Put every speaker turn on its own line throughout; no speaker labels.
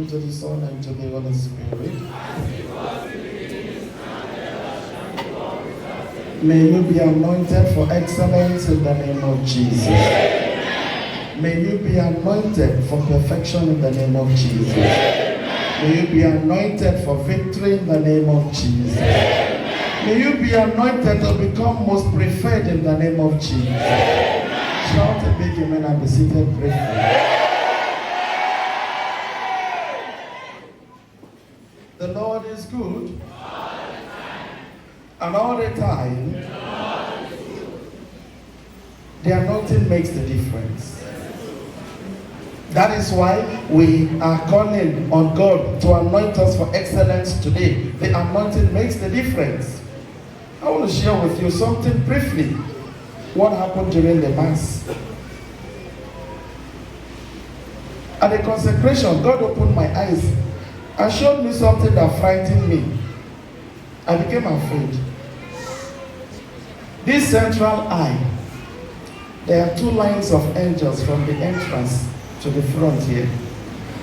to the Son, and to the Holy Spirit. May you be anointed for excellence in the name of Jesus. May you be anointed for perfection in the name of Jesus. May you be anointed for victory in the name of Jesus. May you be anointed to become most preferred in the name of Jesus. Shout a big amen and be seated briefly. The Lord is good. And all the time, the anointing makes the difference. That is why we are calling on God to anoint us for excellence today. The anointing makes the difference. I want to share with you something briefly. What happened during the Mass? At the consecration, God opened my eyes and showed me something that frightened me. I became afraid. This central eye, there are two lines of angels from the entrance to the front here.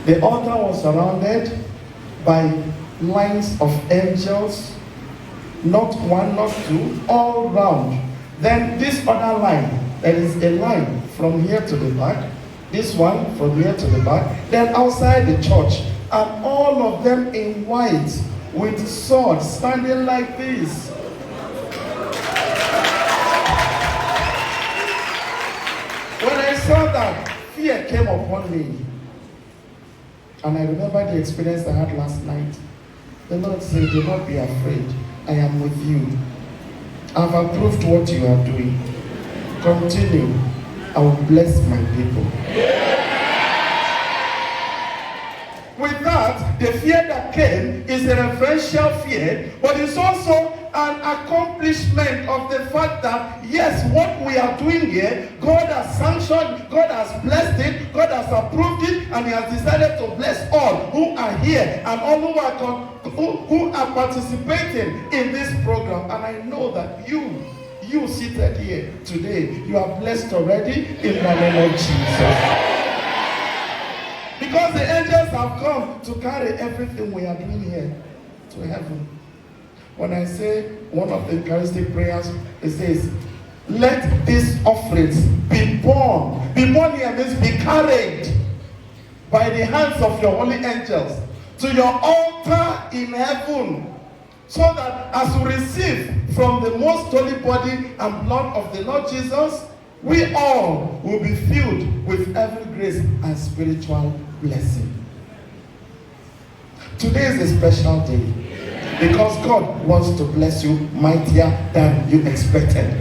The altar was surrounded by lines of angels, not one, not two, all round. Then this other line, there is a line from here to the back, this one from here to the back, then outside the church, and all of them in white with swords standing like this. When I saw that, fear came upon me. And I remember the experience I had last night. The Lord said, do not be afraid. I am with you. I've approved what you are doing. Continue. I will bless my people. With that, the fear that came is a reverential fear, but it's also an accomplishment of the fact that, yes, what we are doing here, God has sanctioned, God has blessed it, God has approved it, and He has decided to bless all who are here and all who are participating in this program. And I know that you seated here today, you are blessed already in the name of Jesus. Because the angels have come to carry everything we are doing here to heaven. When I say one of the Eucharistic prayers, it says, let these offerings be borne. Be borne here means be carried by the hands of your holy angels to your altar in heaven. So that as we receive from the most holy body and blood of the Lord Jesus, we all will be filled with every grace and spiritual blessing. Today is a special day because God wants to bless you mightier than you expected.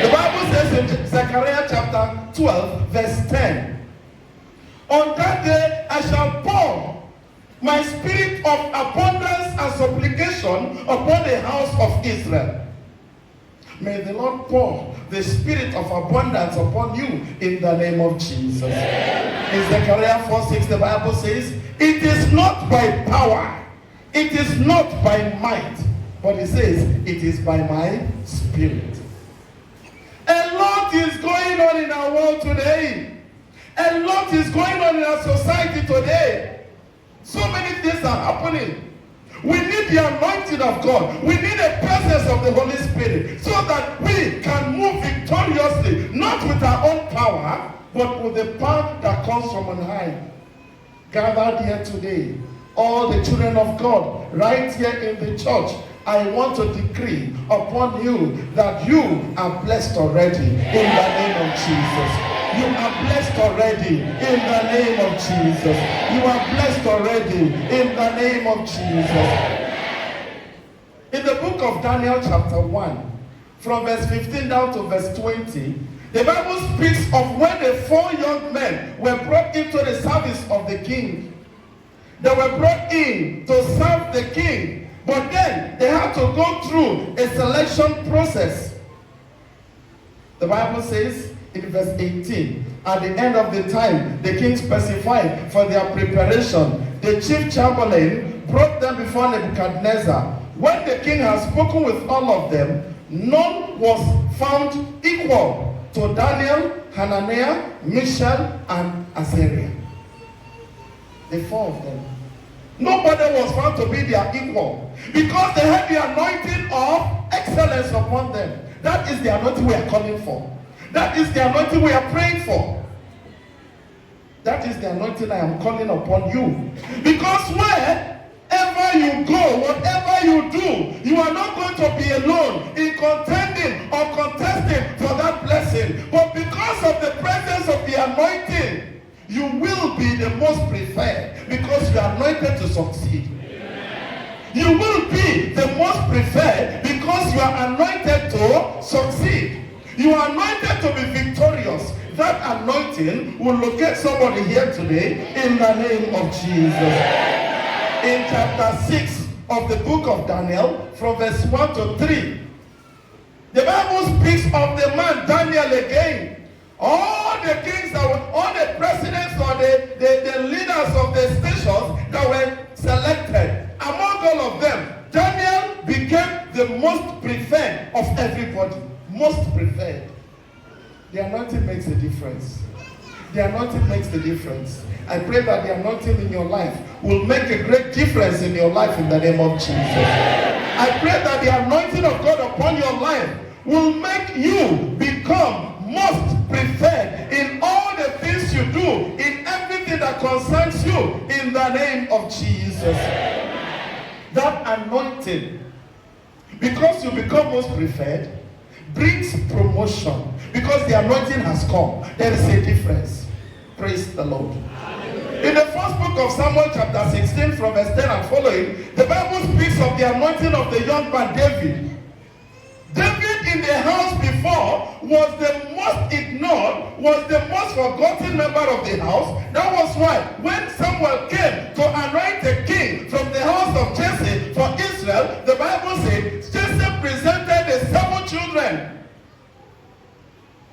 The Bible says in Zechariah chapter 12 verse 10, on that day I shall pour my spirit of abundance and supplication upon the house of Israel. May the Lord pour the spirit of abundance upon you in the name of Jesus. In Zechariah 4:6, the Bible says, it is not by power, it is not by might, but it says, it is by my spirit. A lot is going on in our world today. A lot is going on in our society today. So many things are happening. We need the anointing of God. We need the presence of the Holy Spirit so that we can move victoriously, not with our own power, but with the power that comes from on high. Gathered here today, all the children of God, right here in the church, I want to decree upon you that you are blessed already in the name of Jesus. You are blessed already in the name of Jesus. You are blessed already in the name of Jesus. In the book of Daniel chapter 1, from verse 15 down to verse 20, the Bible speaks of when the 4 young men were brought into the service of the king. They were brought in to serve the king, but then they had to go through a selection process. The Bible says in verse 18, at the end of the time, the king specified for their preparation. The chief chamberlain brought them before Nebuchadnezzar. When the king had spoken with all of them, none was found equal to Daniel, Hananiah, Mishael, and Azariah. The 4 of them. Nobody was found to be their equal because they had the anointing of excellence upon them. That is the anointing we are calling for. That is the anointing we are praying for. That is the anointing I am calling upon you. Because wherever you go, whatever you do, you are not going to be alone in contending or contesting for that blessing. But because of the presence of the anointing, you will be the most preferred because you are anointed to succeed. You will be the most preferred because you are anointed to succeed. You are anointed to be victorious. That anointing will locate somebody here today in the name of Jesus. In chapter 6 of the book of Daniel, from verse 1 to 3, the Bible speaks of the man Daniel again. All the kings, all the presidents or the leaders of the stations that were selected, among all of them, Daniel became the most preferred of everybody. Most preferred. The anointing makes a difference. The anointing makes the difference. I pray that the anointing in your life will make a great difference in your life in the name of Jesus. I pray that the anointing of God upon your life will make you become most preferred in all the things you do, in everything that concerns you, in the name of Jesus. That anointing, because you become most preferred, brings promotion. Because the anointing has come, there is a difference. Praise the Lord. In the first book of Samuel chapter 16 from verse 10 and following, the Bible speaks of the anointing of the young man David. David in the house before was the most ignored, was the most forgotten member of the house. That was why when Samuel came to anoint a king from the house of Jesse for Israel, the Bible said Jesse presented the 7 children.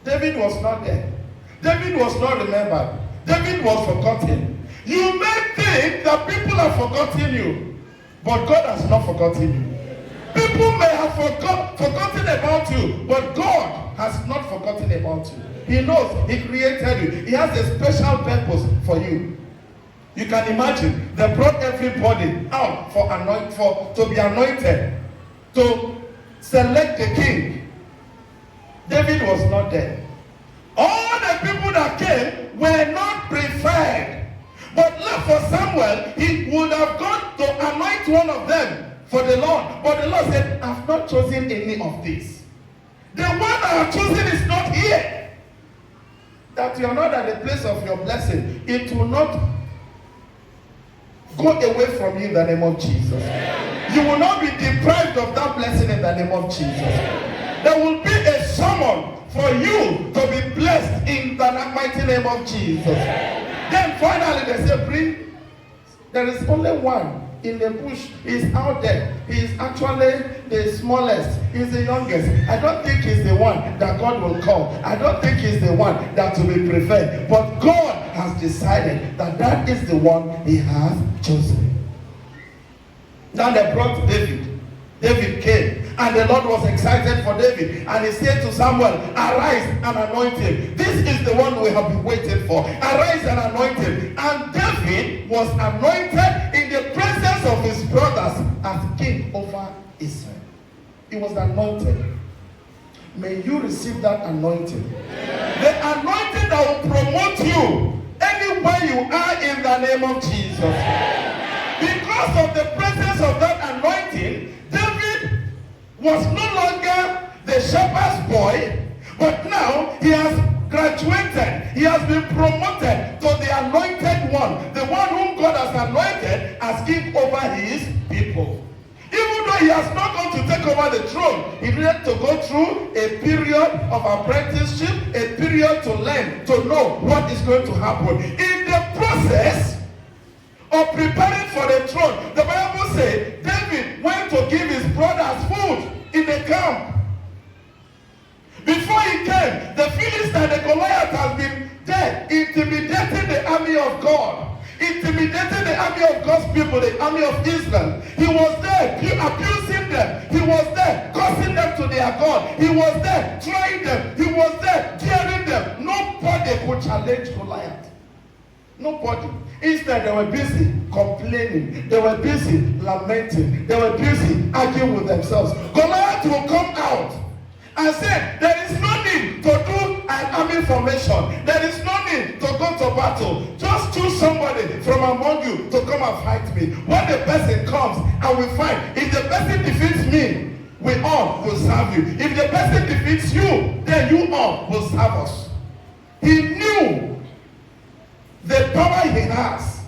David was not there. David was not remembered. David was forgotten. You may think that people have forgotten you, but God has not forgotten you. People may have forgotten about you, but God has not forgotten about you. He knows. He created you. He has a special purpose for you. You can imagine, they brought everybody out to be anointed, to select the king. David was not there. All the people that came were not preferred. But left for Samuel, he would have gone to anoint one of them for the Lord. But the Lord said, I have not chosen any of these. The one I have chosen is not here. That you are not at the place of your blessing. It will not go away from you in the name of Jesus. You will not be deprived of that blessing in the name of Jesus. There will be a summon for you to be blessed in the mighty name of Jesus. Then finally they say, there is only one in the bush. He's out there. He is actually the smallest. He's the youngest. I don't think he's the one that God will call. I don't think he's the one that will be preferred. But God has decided that that is the one he has chosen. Now they brought David. David came. And the Lord was excited for David. And he said to Samuel, arise and anoint him. This is the one we have been waiting for. Arise and anoint him. And David was anointed in the presence of his brothers as king over Israel. He was anointed. May you receive that anointing. The anointing that will promote you anywhere you are in the name of Jesus. Because of the presence of that anointing, David was no longer the shepherd's boy, but now he has graduated. He has been promoted to the anointed one, the one whom God has anointed as king over his people. Even though he has not gone to take over the throne, he needed to go through a period of apprenticeship, a period to learn, to know what is going to happen. In the process of preparing for the throne, the Bible says David went to give his brothers food in the camp. Before he came, the Philistine, the Goliath, has been there, intimidating the army of God, intimidating the army of God's people, the army of Israel. He was there abusing them. He was there causing them to their God. He was there trying them. He was there daring them. Nobody could challenge Goliath. Nobody. Instead, they were busy complaining. They were busy lamenting. They were busy arguing with themselves. Goliath will come out and say, there is no need to do an army formation. There is no need to go to battle. Just choose somebody from among you to come and fight me. When the person comes and we fight, if the person defeats me, we all will serve you. If the person defeats you, then you all will serve us. He knew the power he has.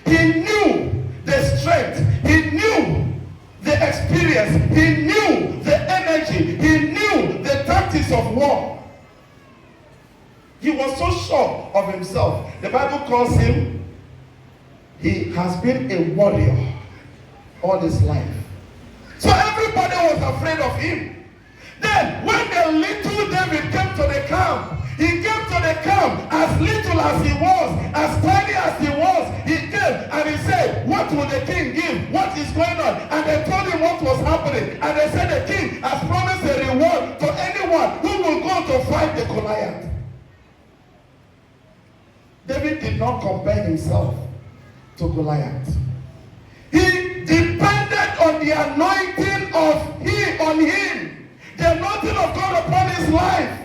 He knew the strength. He knew the experience. He knew the energy. He knew the tactics of war. He was so sure of himself. The Bible calls him, he has been a warrior all his life. So everybody was afraid of him. Then when the little David came to the camp, he came to the camp as little as he was, as tiny as he was. He came and he said, what will the king give? What is going on? And they told him what was happening. And they said the king has promised a reward to anyone who will go to fight the Goliath. David did not compare himself to Goliath. He depended on the anointing on him. The anointing of God upon his life.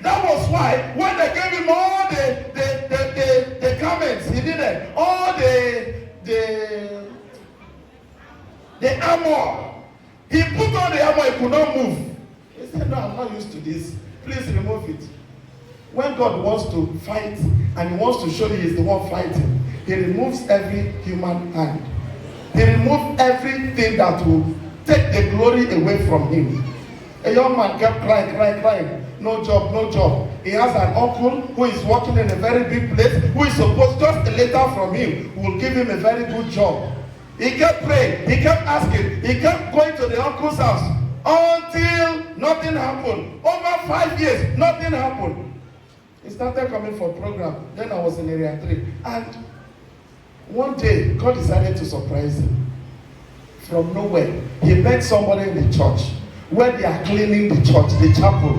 That was why when they gave him all the garments he needed, all the armor, he put on the armor, he could not move. He said, no, I'm not used to this. Please remove it. When God wants to fight and he wants to show you he's the one fighting, he removes every human hand. He removes everything that will take the glory away from him. A young man kept crying. No job, no job. He has an uncle who is working in a very big place, who is supposed, just a letter from him, who will give him a very good job. He kept praying, he kept asking, he kept going to the uncle's house until nothing happened. Over 5 years, nothing happened. He started coming for a program. Then I was in area 3. And one day, God decided to surprise him. From nowhere, he met somebody in the church where they are cleaning the church, the chapel.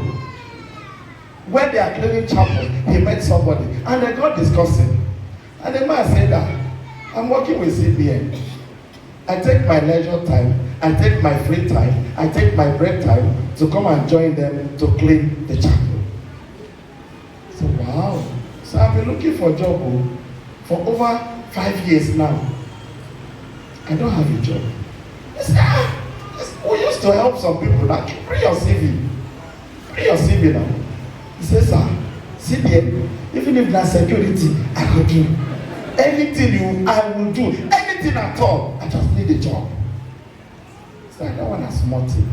When they are cleaning chapel, he met somebody and they got discussing. And the man said that, I'm working with CBN. I take my leisure time, I take my free time, I take my break time to come and join them to clean the chapel. So wow. So I've been looking for a job for over 5 years now. I don't have a job. He said, we used to help some people. Now, bring your CV. Bring your CV now. He says, sir, CBN, even if that's security, I will do. Anything I will do. Anything at all. I just need a job. So I don't want a small thing.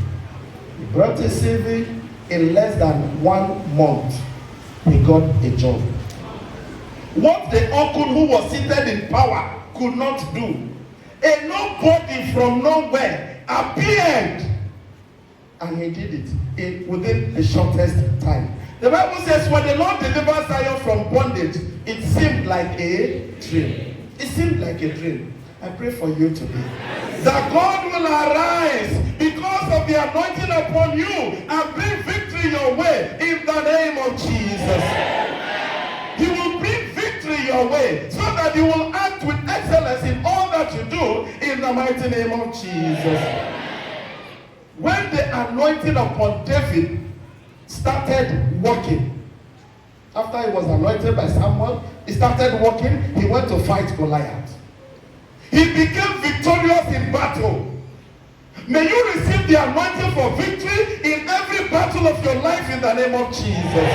He brought a CV. In less than 1 month, he got a job. What the uncle who was seated in power could not do, a nobody from nowhere appeared. And he did it within the shortest time. The Bible says when the Lord delivered Zion from bondage, it seemed like a dream. It seemed like a dream. I pray for you today that God will arise because of the anointing upon you and bring victory your way in the name of Jesus. He will bring victory your way so that you will act with excellence in all that you do in the mighty name of Jesus. When the anointing upon David started working, after he was anointed by Samuel, he started working, he went to fight Goliath. He became victorious in battle. May you receive the anointing for victory in every battle of your life in the name of Jesus.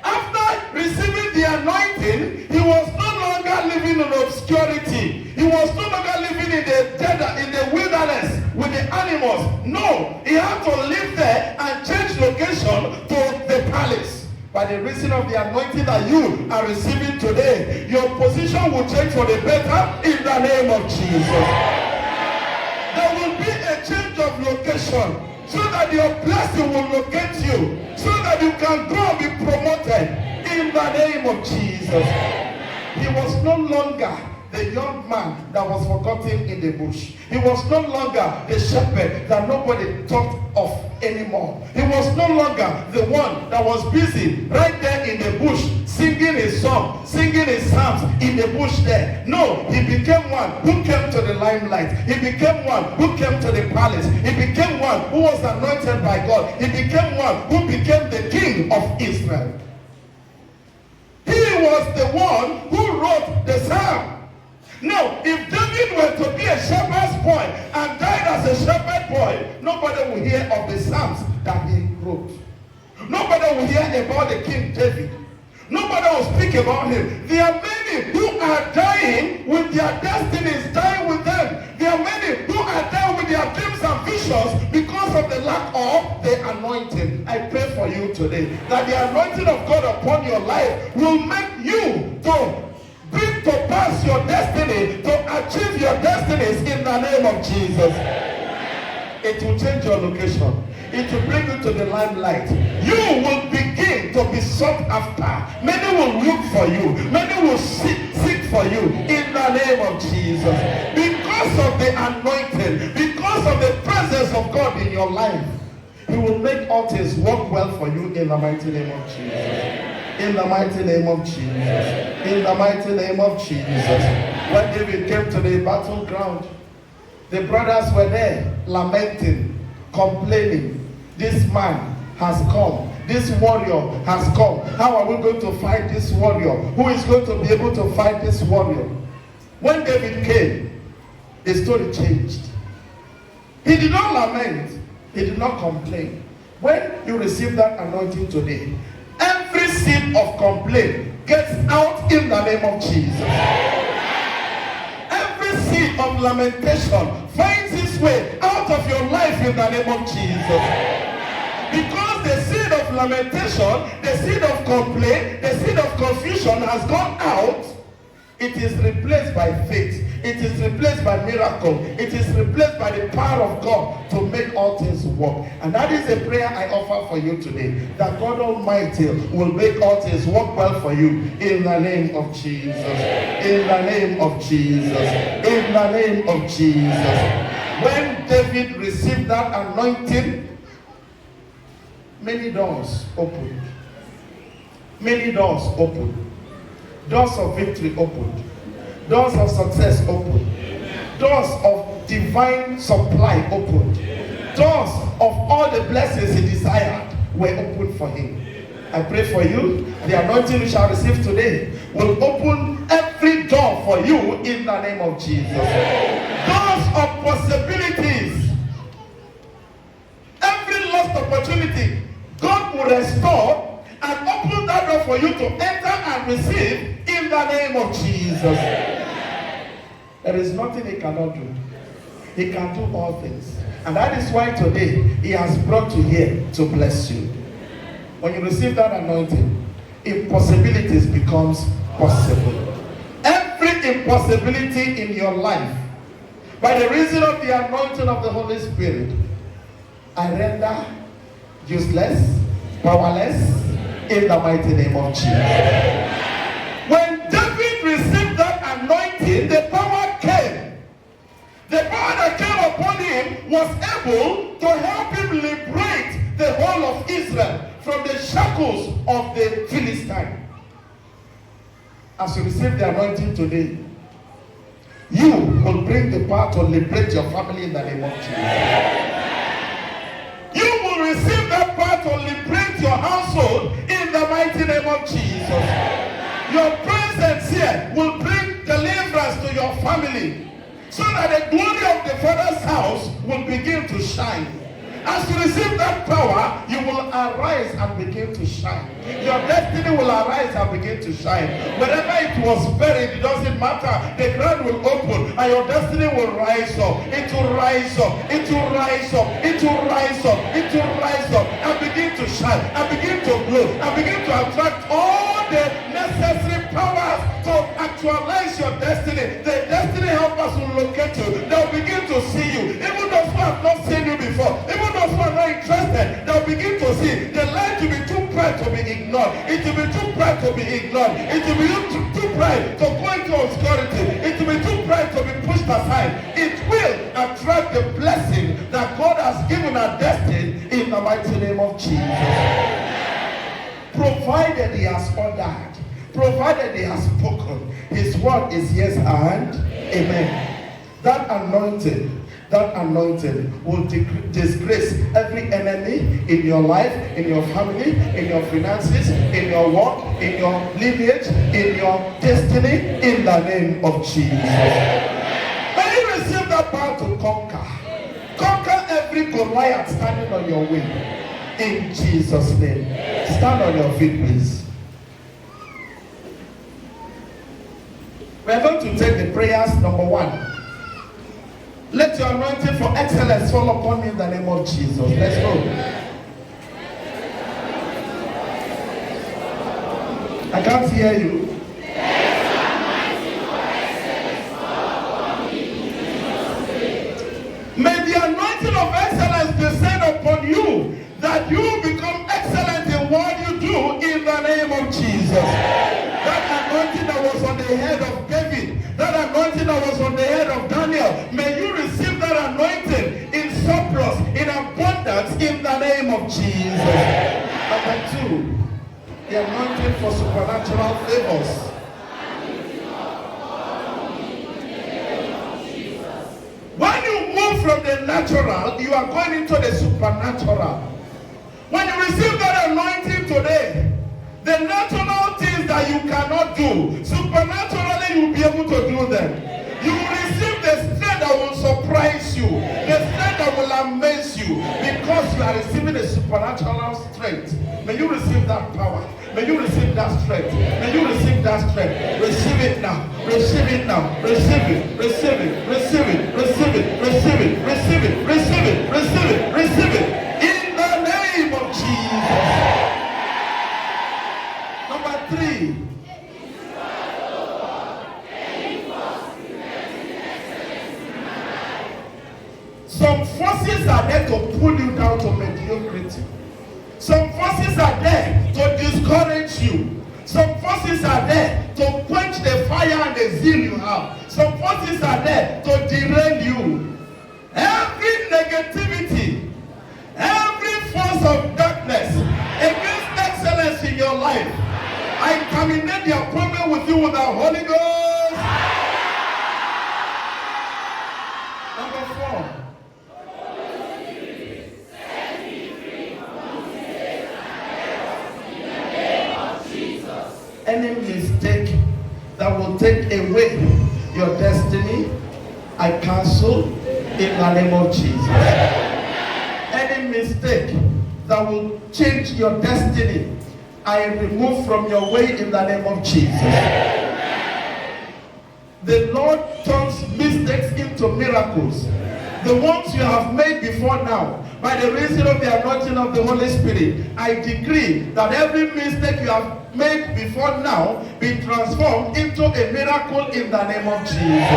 After receiving the anointing, he was no longer living in obscurity. He was no longer living in the wilderness with the animals. No, he had to live there and change location to the palace. By the reason of the anointing that you are receiving today, your position will change for the better in the name of Jesus. There will be a change of location so that your blessing will locate you, so that you can grow and be promoted in the name of Jesus. He was no longer the young man that was forgotten in the bush. He was no longer the shepherd that nobody talked of anymore. He was no longer the one that was busy right there in the bush singing his song, singing his psalms in the bush there. No, he became one who came to the limelight. He became one who came to the palace. He became one who was anointed by God. He became one who became the king of Israel. He was the one who wrote the psalm. Now, if David were to be a shepherd's boy and died as a shepherd boy, nobody will hear of the psalms that he wrote. Nobody will hear about the King David. Nobody will speak about him. There are many who are dying with their destinies, dying with them. There are many who are dying with their dreams and visions because of the lack of the anointing. I pray for you today that the anointing of God upon your life will make you to bring to pass your destiny, to achieve your destinies in the name of Jesus. It will change your location. It will bring you to the limelight. You will begin to be sought after. Many will look for you. Many will seek for you in the name of Jesus. Because of the anointing, because of the presence of God in your life, He will make all things work well for you in the mighty name of Jesus. In the mighty name of Jesus. In the mighty name of Jesus. When David came to the battleground, the brothers were there lamenting, complaining. This man has come. This warrior has come. How are we going to fight this warrior? Who is going to be able to fight this warrior? When David came, the story changed. He did not lament. He did not complain. When you receive that anointing today, every seed of complaint gets out in the name of Jesus. Every seed of lamentation finds its way out of your life in the name of Jesus. Because the seed of lamentation, the seed of complaint, the seed of confusion has gone out, it is replaced by faith. It is replaced by miracle. It is replaced by the power of God to make all things work. And that is a prayer I offer for you today. That God Almighty will make all things work well for you in the name of Jesus. In the name of Jesus. In the name of Jesus. When David received that anointing, many doors opened. Many doors opened. Doors of victory opened. Doors of success opened. Doors of divine supply opened. Doors of all the blessings he desired were opened for him. I pray for you, the anointing you shall receive today will open every door for you in the name of Jesus. Doors of possibilities. Every lost opportunity, God will restore and open that door for you to enter and receive in the name of Jesus. There is nothing He cannot do. He can do all things. And that is why today He has brought you here to bless you. When you receive that anointing, impossibilities becomes possible. Every impossibility in your life, by the reason of the anointing of the Holy Spirit, I render useless, powerless, in the mighty name of Jesus. When David received that anointing, the power came. The power that came upon him was able to help him liberate the whole of Israel from the shackles of the Philistine. As you receive the anointing today, you will bring the power to liberate your family in the name of Jesus. You will receive that power to liberate your household in the mighty name of Jesus. Your presence here will bring deliverance to your family, so that the glory of the Father's house will begin to shine. As you receive that power, you will arise and begin to shine. Your destiny will arise and begin to shine. Wherever it was buried, it doesn't matter. The ground will open and your destiny will rise up. It will rise up. It will rise up. It will rise up. It will rise up and begin to shine and begin to glow and begin to attract all the necessary powers to actualize your destiny. The destiny helpers will locate you. They'll begin to see you. Even those who have not seen you before, even those who are not interested, they'll begin to see. The light will be too bright to be ignored. It will be too bright to be ignored. It will be too bright to go into obscurity. It will be too bright to be pushed aside. It will attract the blessing that God has given our destiny in the mighty name of Jesus. Provided He has ordered provided he has spoken. His word is yes and amen. That anointing will disgrace every enemy in your life, in your family, in your finances, in your work, in your lineage, in your destiny, in the name of Jesus. May you receive that power to conquer. Conquer every Goliath standing on your way. In Jesus' name. Stand on your feet, please. We are going to take the prayers. Number 1. Let your anointing for excellence fall upon me in the name of Jesus. Let's go. I can't hear you. May the anointing of excellence descend upon you, that you become excellent in what you do in the name of Jesus. That anointing that was on the head of David, that anointing that was on the head of Daniel, may you receive that anointing in surplus, in abundance, in the name of Jesus. Number 2, the anointing for supernatural favors. When you move from the natural, you are going into the supernatural. When you receive that anointing today, the natural things that you cannot do, supernaturally you will be able to do them. You will receive the strength that will surprise you, the strength that will amaze you, because you are receiving a supernatural strength. May you receive that power. May you receive that strength. May you receive that strength. Receive it now. Receive it now. Receive it. Receive it. Receive it. Receive it. Receive it. Receive it. Receive it. Receive it. Receive it. In the name of Jesus. Number 3. Some forces are there to pull you down to mediocrity. Some forces are there to discourage you. Some forces are there to quench the fire and the zeal you have. Some forces are there to derail you. Every negativity, every force of darkness against excellence in your life, I terminate the appointment with you with the Holy Ghost. Number 4. Any mistake that will take away your destiny, I cancel in the name of Jesus. Any mistake that will change your destiny, I remove from your way in the name of Jesus. The Lord turns mistakes into miracles. The ones you have made before now, by the reason of the anointing of the Holy Spirit, I decree that every mistake you have made before now be transformed into a miracle in the name of Jesus.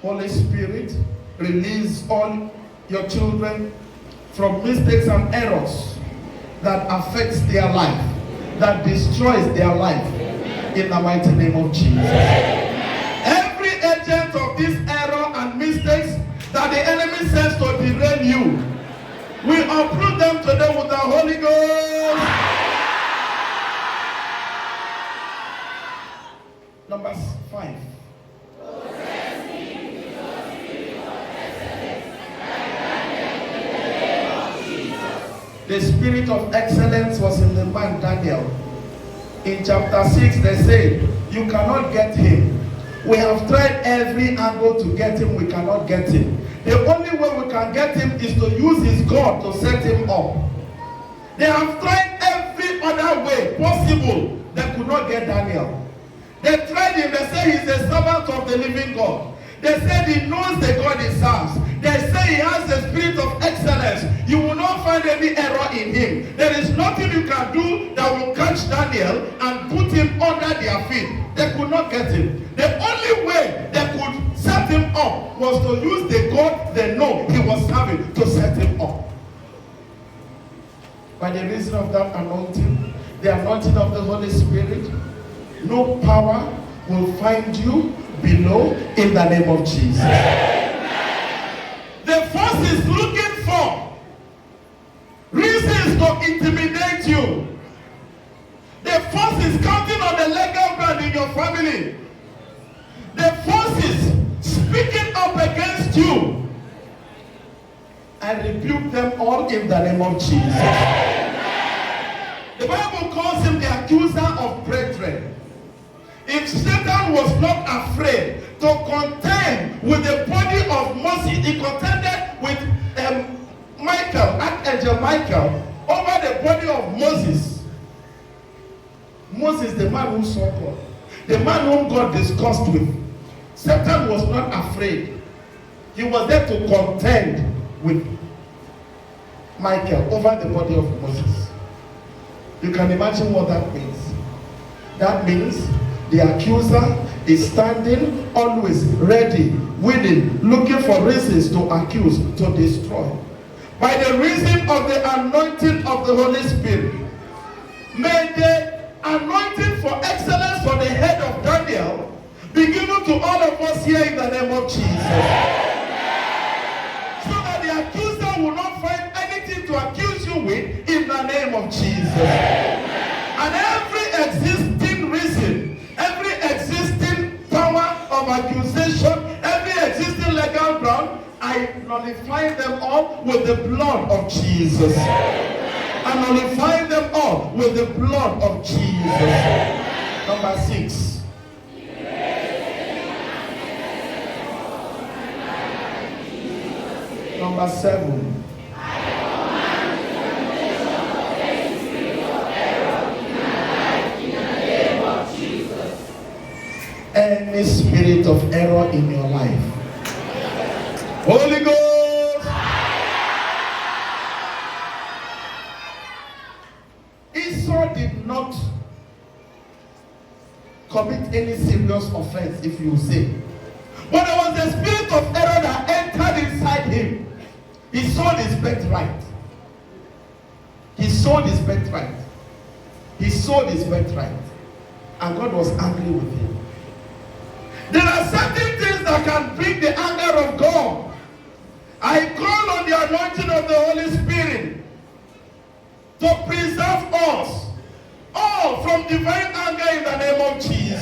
Holy Spirit, release all your children from mistakes and errors that affects their life, that destroys their life, in the mighty name of Jesus. Every agent of this error and mistakes that the enemy sends to derail you, we uproot them today with the Holy Ghost. Number 5. The spirit of excellence was in the man Daniel. In chapter 6, they said, you cannot get him. We have tried every angle to get him, we cannot get him. The only way we can get him is to use his God to set him up. They have tried every other way possible. They could not get Daniel. They tried him, they say he's a servant of the living God. They said he knows the God he serves. They say he has the spirit of excellence. You will not find any error in him. There is nothing you can do that will catch Daniel and put him under their feet. They could not get him. The only way they could set him up was to use the God they know he was serving to set him up. By the reason of that anointing, the anointing of the Holy Spirit, no power will find you below in the name of Jesus. The force is looking for reasons to intimidate you. your family. The forces speaking up against you, I rebuke them all in the name of Jesus. The Bible calls him the accuser of brethren. If Satan was not afraid to contend with the body of Moses, he contended with Michael, Archangel Michael, over the body of Moses. Moses, the man who saw God, the man whom God discussed with. Satan was not afraid. He was there to contend with Michael over the body of Moses. You can imagine what that means. That means the accuser is standing always ready, willing, looking for reasons to accuse, to destroy. By the reason of the anointing of the Holy Spirit, may the anointing for excellence for the head of Daniel be given to all of us here in the name of Jesus. So that the accuser will not find anything to accuse you with in the name of Jesus. And every existing reason, every existing power of accusation, every existing legal ground, I nullify them all with the blood of Jesus. I nullify them all with the blood of Jesus. Number 6. Number 7. Any spirit of error in your life, Holy Ghost, Esau did not commit any serious offense, if you say, but there was the spirit of error that entered inside him. He sold his birthright. He sold his birthright. He sold his birthright, and God was angry with him. There are certain things that can bring the anger of God. I call on the anointing of the Holy Spirit to preserve us all from divine anger in the name of Jesus.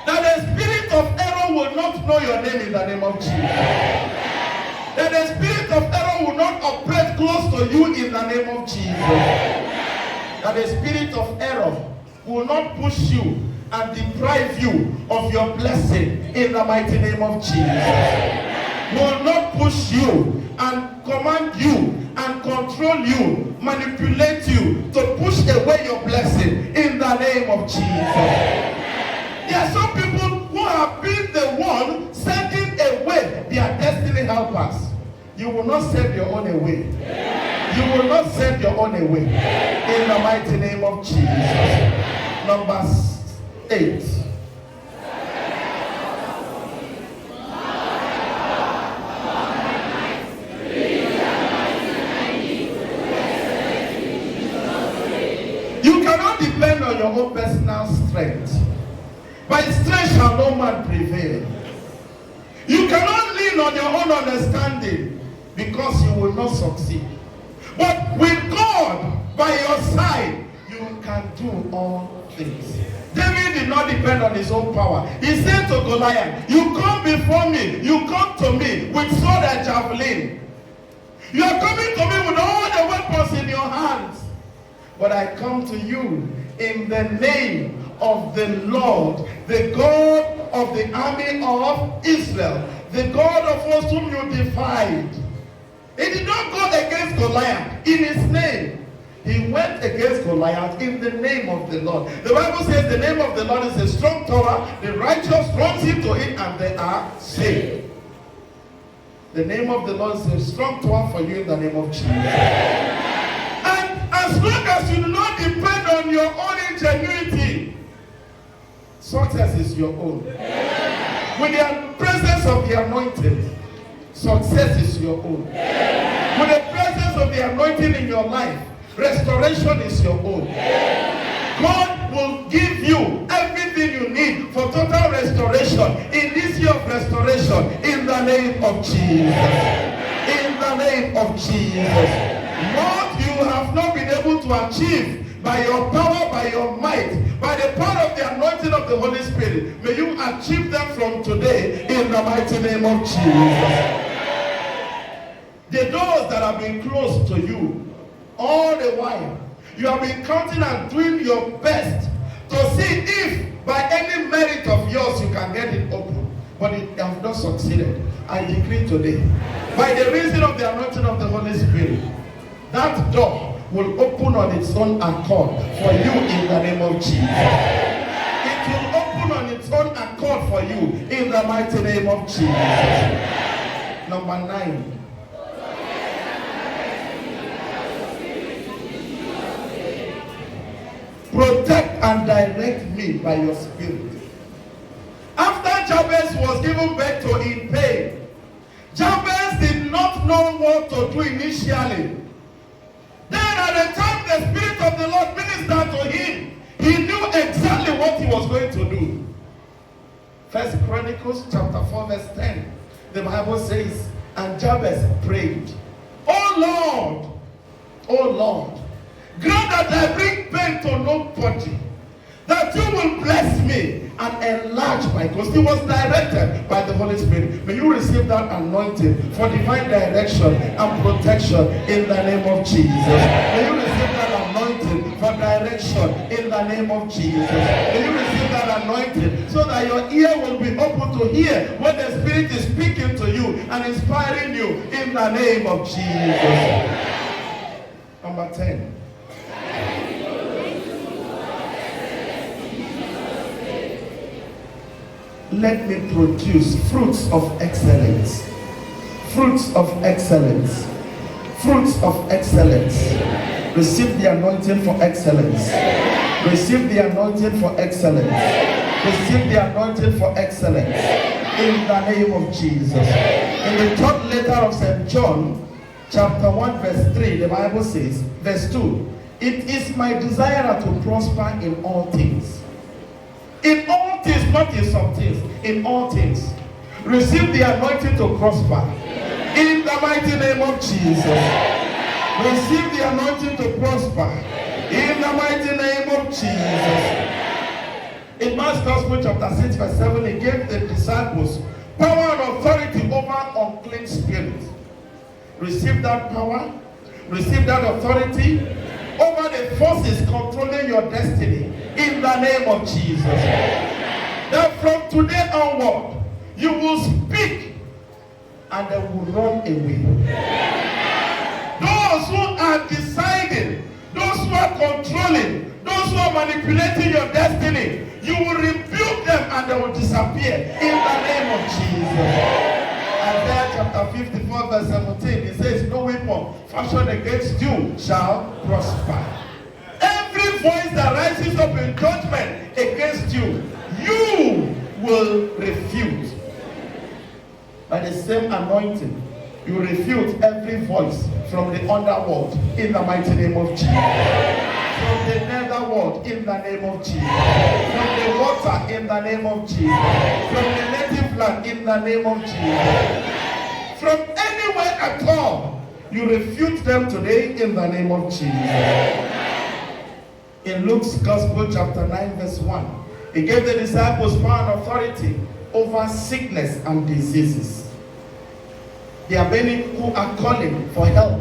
That the spirit of error will not know your name in the name of Jesus. That the spirit of error will not operate close to you in the name of Jesus. That the spirit of error will not push you and deprive you of your blessing in the mighty name of Jesus. Will not push you and command you and control you, manipulate you to push away your blessing in the name of Jesus. There are some people who have been the one sending away their destiny helpers. You will not send your own away. You will not send your own away in the mighty name of Jesus. Number 8. You cannot depend on your own personal strength. By strength shall no man prevail. You cannot lean on your own understanding because you will not succeed. But with God by your side, you can do all things. David did not depend on his own power. He said to Goliath, you come before me, you come to me with sword and javelin. You are coming to me with all the weapons in your hands. But I come to you in the name of the Lord, the God of the army of Israel, the God of hosts whom you defied. He did not go against Goliath in his name. He went against Goliath in the name of the Lord. The Bible says the name of the Lord is a strong tower. The righteous runs into it and they are saved. The name of the Lord is a strong tower for you in the name of Jesus. And as long as you do not depend on your own ingenuity, success is your own. With the presence of the anointing, success is your own. With the presence of the anointing in your life, restoration is your own. God will give you everything you need for total restoration in this year of restoration in the name of Jesus. In the name of Jesus. What you have not been able to achieve by your power, by your might, by the power of the anointing of the Holy Spirit. May you achieve them from today in the mighty name of Jesus. The doors that have been closed to you all the while, you have been counting and doing your best to see if by any merit of yours you can get it open, but it has not succeeded. I decree today, by the reason of the anointing of the Holy Spirit, that door will open on its own accord for you in the name of Jesus. It will open on its own accord for you in the mighty name of Jesus. Number 9. Protect and direct me by your spirit. After Jabez was given birth to in pain, Jabez did not know what to do initially. Then at the time the Spirit of the Lord ministered to him, he knew exactly what he was going to do. First Chronicles chapter 4 verse 10. The Bible says, and Jabez prayed, oh Lord, grant that I bring pain to nobody, that you will bless me and enlarge my coast. He was directed by the Holy Spirit. May you receive that anointing for divine direction and protection in the name of Jesus. May you receive that anointing for direction in the name of Jesus. May you receive that anointing so that your ear will be open to hear what the Spirit is speaking to you and inspiring you in the name of Jesus. Number 10. Let me produce fruits of excellence. Fruits of excellence. Fruits of excellence. Receive the anointing for excellence. Receive the anointing for excellence. Receive the anointing for excellence. In the name of Jesus. In the third letter of St. John, chapter 1, verse 3, the Bible says, verse 2, it is my desire to prosper in all things. In all things, not in some things. In all things. Receive the anointing to prosper. In the mighty name of Jesus. Receive the anointing to prosper. In the mighty name of Jesus. In Mark's Gospel chapter 6 verse 7, he gave the disciples power and authority over unclean spirits. Receive that power. Receive that authority over the forces controlling your destiny in the name of Jesus. That from today onward, you will speak and they will run away. Those who are deciding, those who are controlling, those who are manipulating your destiny, you will rebuke them and they will disappear in the name of Jesus. Isaiah chapter 54 verse 17, it says, no weapon fashioned against you shall prosper. Every voice that rises up in judgment against you, you will refute. By the same anointing, you refute every voice from the underworld in the mighty name of Jesus. From the netherworld in the name of Jesus. From the water in the name of Jesus. From the native land in the name of Jesus. From anywhere at all, you refute them today in the name of Jesus. In Luke's Gospel chapter 9 verse 1, he gave the disciples power and authority over sickness and diseases. There are many who are calling for help.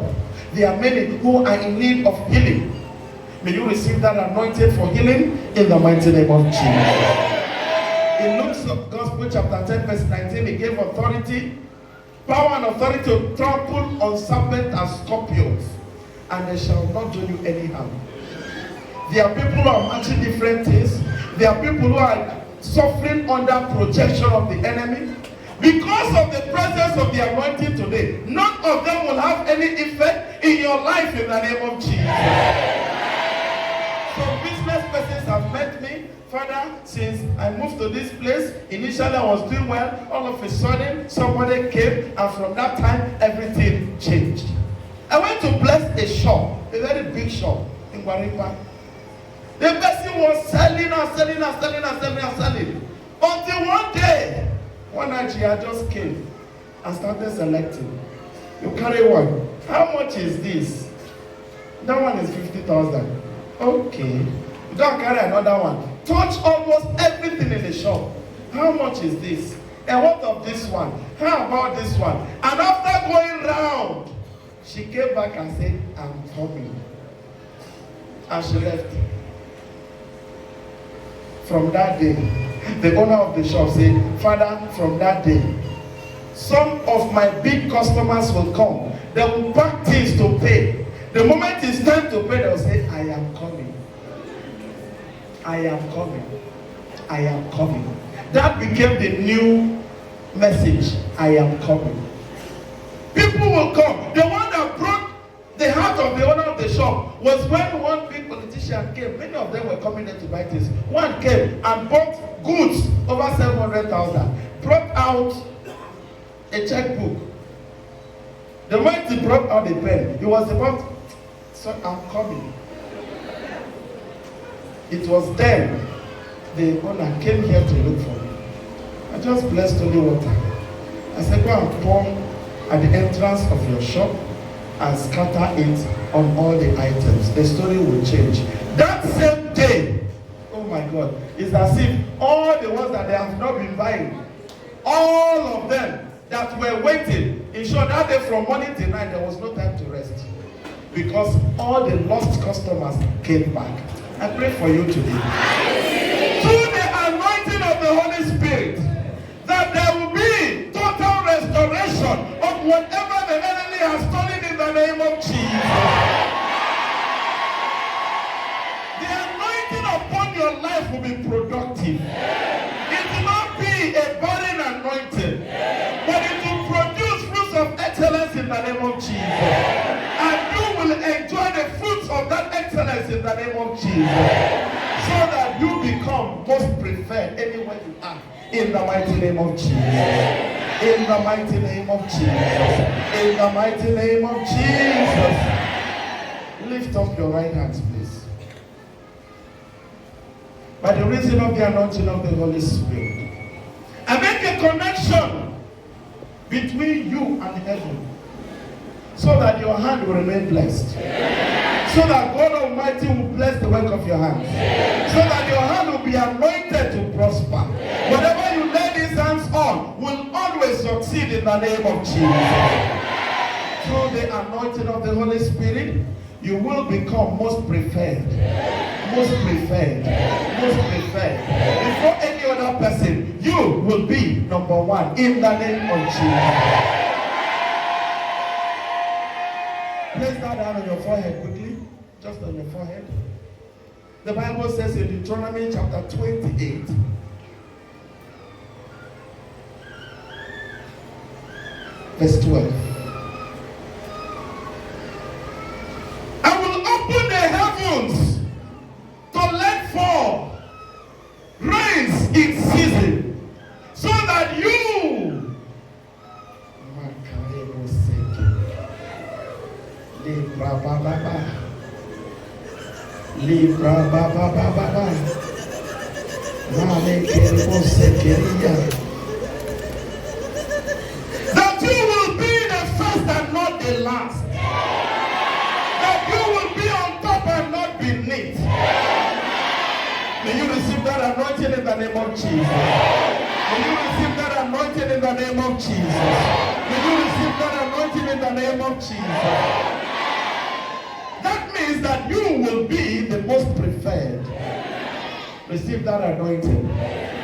There are many who are in need of healing. May you receive that anointing for healing in the mighty name of Jesus. In Luke's Gospel chapter 10 verse 19, he gave authority, power and authority to trample on serpents and scorpions, and they shall not do you any harm. There are people who are matching different things. There are people who are suffering under projection of the enemy. Because of the presence of the anointing today, none of them will have any effect in your life in the name of Jesus. Some business persons have met me. Father, since I moved to this place, initially I was doing well. All of a sudden, somebody came, and from that time, everything changed. I went to bless a shop, a very big shop in Guaripa. The person was selling and selling and selling and selling and selling. Until one day, one Nigeria just came and started selecting. You carry one. How much is this? That one is 50,000. Okay. Don't carry another one. Touch almost everything in the shop. How much is this? And what of this one? How about this one? And after going round, she came back and said, I'm coming. And she left. From that day, the owner of the shop said, Father, from that day, some of my big customers will come. They will pack things to pay. The moment it's time to pay, they'll say, I am coming. I am coming. I am coming. That became the new message. I am coming. People will come. The one that broke the heart of the owner of the shop was when one big politician came. Many of them were coming there to buy things. One came and bought goods over 700,000. Brought out a checkbook. The moment he brought out the pen, he was about, so I'm coming. It was then the owner came here to look for me. I just blessed holy water. I said, go and pour at the entrance of your shop and scatter it on all the items. The story will change. That same day, oh my God, it's as if all the ones that they have not been buying, all of them that were waiting, in short, that day from morning till night, there was no time to rest. Because all the lost customers came back. I pray for you today. Through the anointing of the Holy Spirit, that there will be total restoration of whatever the enemy has stolen in the name of Jesus. The anointing upon your life will be productive. It will not be a barren anointing, but it will produce fruits of excellence in the name of Jesus. And you will enjoy the fruits of that excellence in the name of Jesus. So that you become most preferred anywhere you are. In the mighty name of Jesus. In the mighty name of Jesus. In the mighty name of Jesus. Lift up your right hands, please. By the reason of the anointing of the Holy Spirit, I make a connection between you and heaven, so that your hand will remain blessed. So that God Almighty will bless the work of your hands. So that your hand will be anointed to prosper. Whatever you lay these hands on will always succeed in the name of Jesus. Through the anointing of the Holy Spirit, you will become most preferred. Most preferred. Most preferred. Before any other person, you will be number one in the name of Jesus. Place that down on your forehead quickly. Just on your forehead. The Bible says in Deuteronomy chapter 28. Verse 12. I will open the heavens to let fall rains in season, so that you Libra baba baba Male kerebo sekeria. That you will be the first and not the last. That you will be on top and not beneath. May you receive that anointing in the name of Jesus. May you receive that anointing in the name of Jesus. May you receive that anointing in the name of Jesus. That means that you will be the most preferred. Receive that anointing.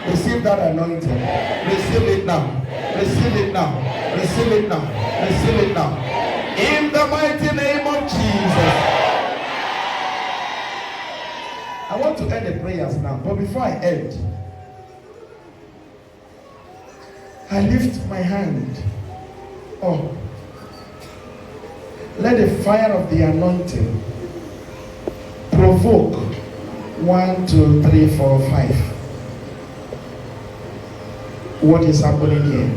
Receive that anointing. Receive it now. Receive it now. Receive it now. Receive it now. In the mighty name of Jesus. I want to end the prayers now. But before I end, I lift my hand. Oh. Let the fire of the anointing provoke 1, 2, 3, 4, 5. What is happening here?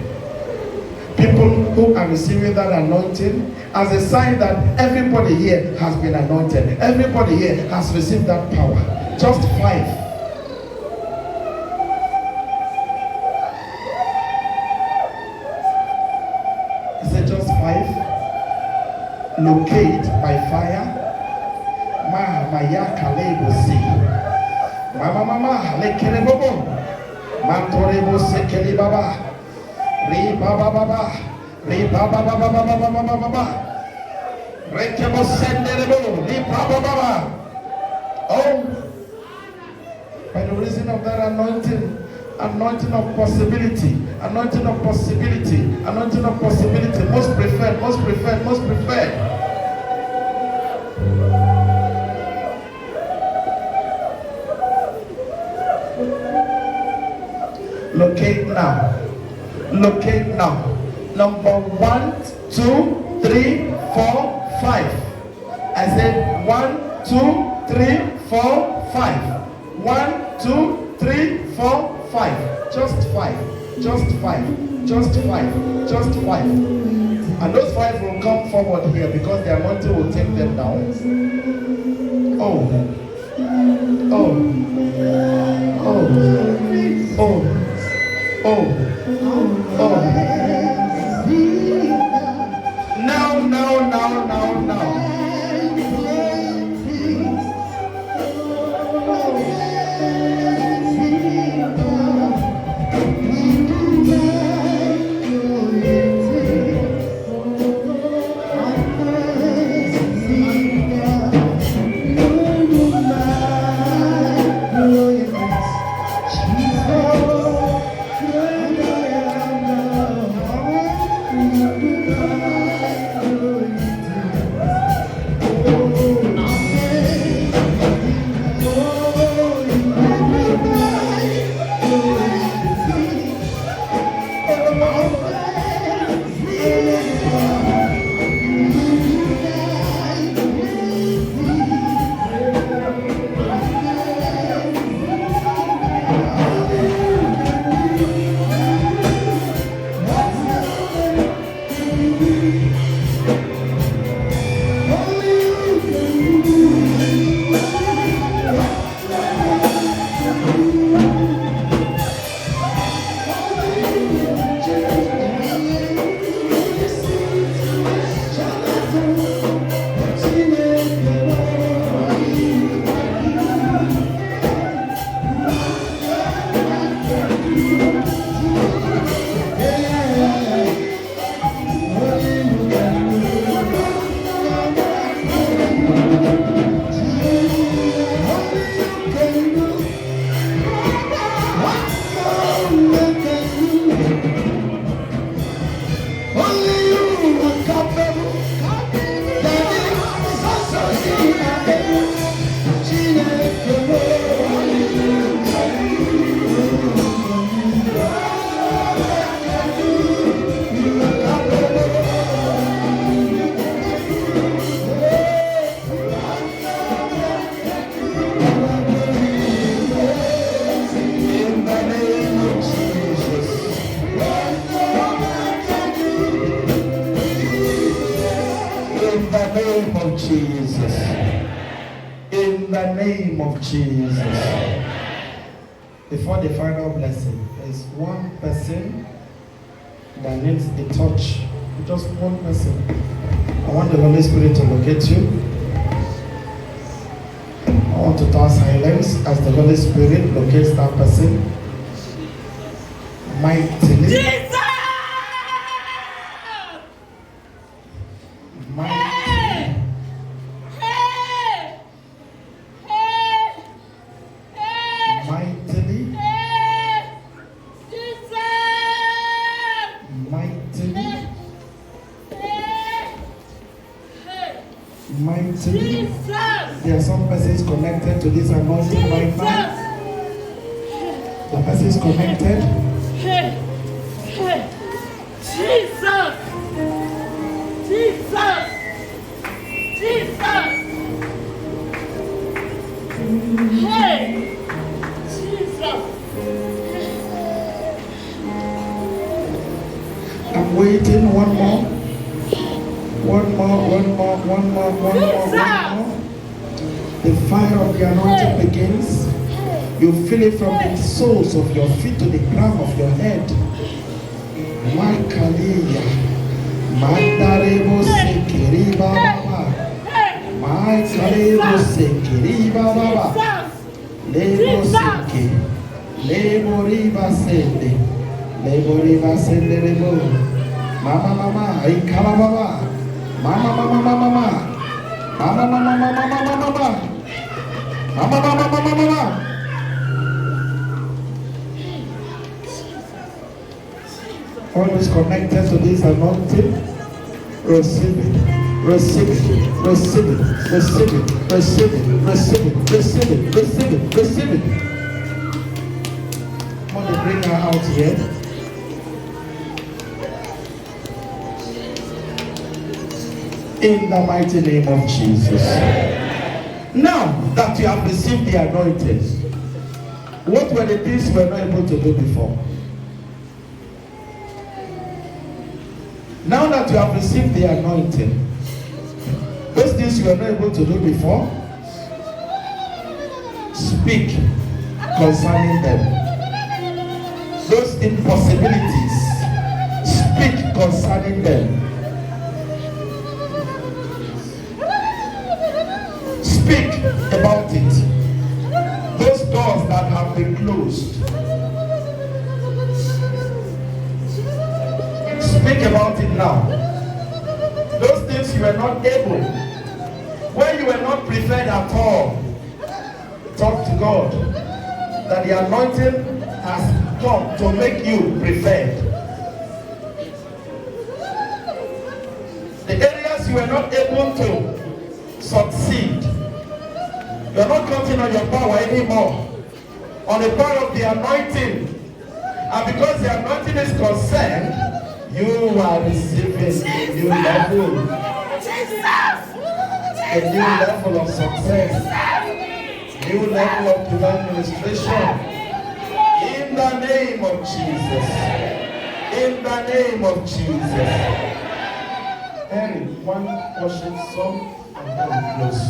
People who are receiving that anointing as a sign that everybody here has been anointed. Everybody here has received that power. Just 5. Is it just 5? Locate by fire. Maya Kalebo si. Mama Lekelebobo. Mantorebo Sekeli Baba. Re Baba Baba. Re Baba Baba Baba Baba. Rekebo Senderebo. Re Baba Baba. Oh, by the reason of that anointing of possibility, anointing of possibility, anointing of possibility, most preferred, most preferred, most preferred. Locate now. Locate now. Number 1, 2, 3, 4, 5. I said 1, 2, 3, 4, 5. 1, 2, 3, 4, 5. Just 5. Just 5. Just 5. Just 5. And those 5 will come forward here because the anointing will take them down. Oh. Oh. Oh. Oh. Oh. Oh. Now. Jesus. Before the final blessing, there is one person that needs a touch. Just one person. I want the Holy Spirit to locate you. I want to turn silence as the Holy Spirit locates that person mightily. Jesus! There are some persons connected to this anointing right now. The person is connected.
Jesus! Jesus! Jesus! Hey! Jesus!
I'm waiting one more. One more. The fire of the anointing begins. You feel it from the soles of your feet to the crown of your head. My Kalia. Mandarebo Sekiri Baba. My Kalebo Seke, Riba Baba, Lebo Seke, Lebo Riba Sende, Lebo Riba Sende Lebo, Mama Mama, Ikala Baba, Mama Mama Mama Mama, Mama Mama Mama Mama Mama, Mama Mama Mama Mama. Always connected to this anointing. Receive it, receive it, receive it, receive it, receive it, receive it, receive it, receive it, receive it. I want to bring her out here. In the mighty name of Jesus. Now that you have received the anointing, what were the things you were not able to do before? Now that you have received the anointing, those things you were not able to do before, speak concerning them. Those impossibilities, speak concerning them. Speak about it. Those doors that have been closed, speak about it now. Those things you were not able, when you were not prepared at all, talk to God that the anointing has come to make you prepared. The areas you were not able to succeed, you are not counting on your power anymore, on the power of the anointing. And because the anointing is concerned, you are receiving a new level. A new level of success. New level of divine administration. In the name of Jesus. In the name of Jesus. Henry, one worship song and then we close.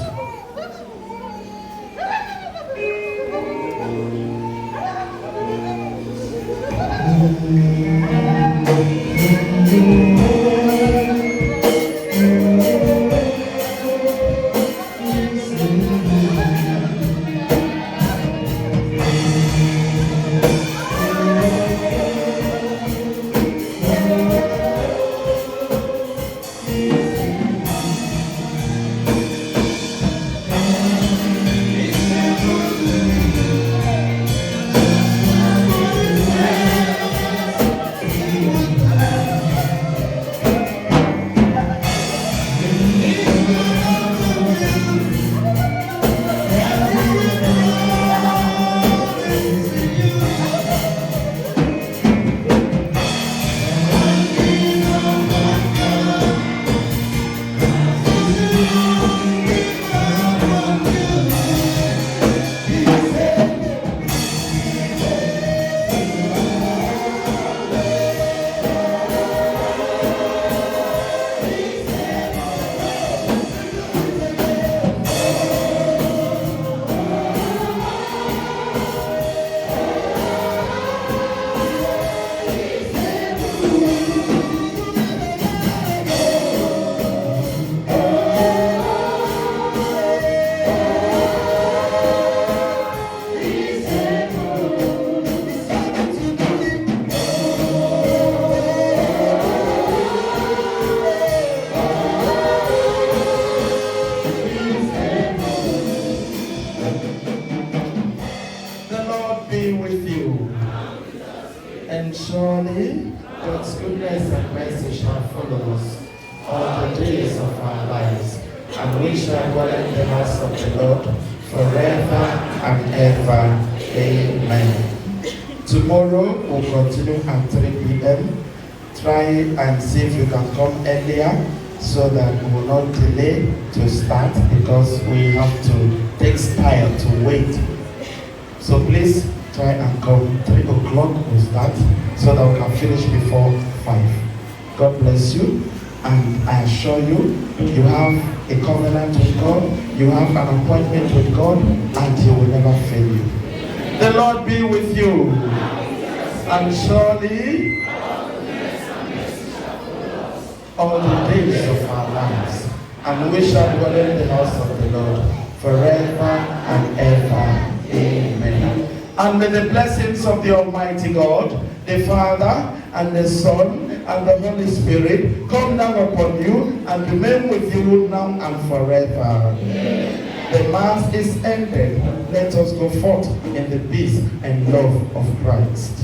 And surely God's goodness and mercy shall follow us all the days of our lives, and we shall dwell in the house of the Lord forever and ever. Amen. Tomorrow we'll continue at 3 p.m. Try and see if you can come earlier so that we will not delay to start, because we have to take style to wait. So please try and come. 3 o'clock we'll start so that we can finish before 5. God bless you, and I assure you, you have a covenant with God, you have an appointment with God, and He will never fail you. The Lord be with you, and surely all the days of our lives, and we shall dwell in the house of the Lord forever and ever. Amen. And may the blessings of the Almighty God, the Father, and the Son, and the Holy Spirit come down upon you and remain with you now and forever. Amen. The Mass is ended. Let us go forth in the peace and love of Christ.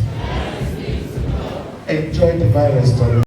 Enjoy divine restoration.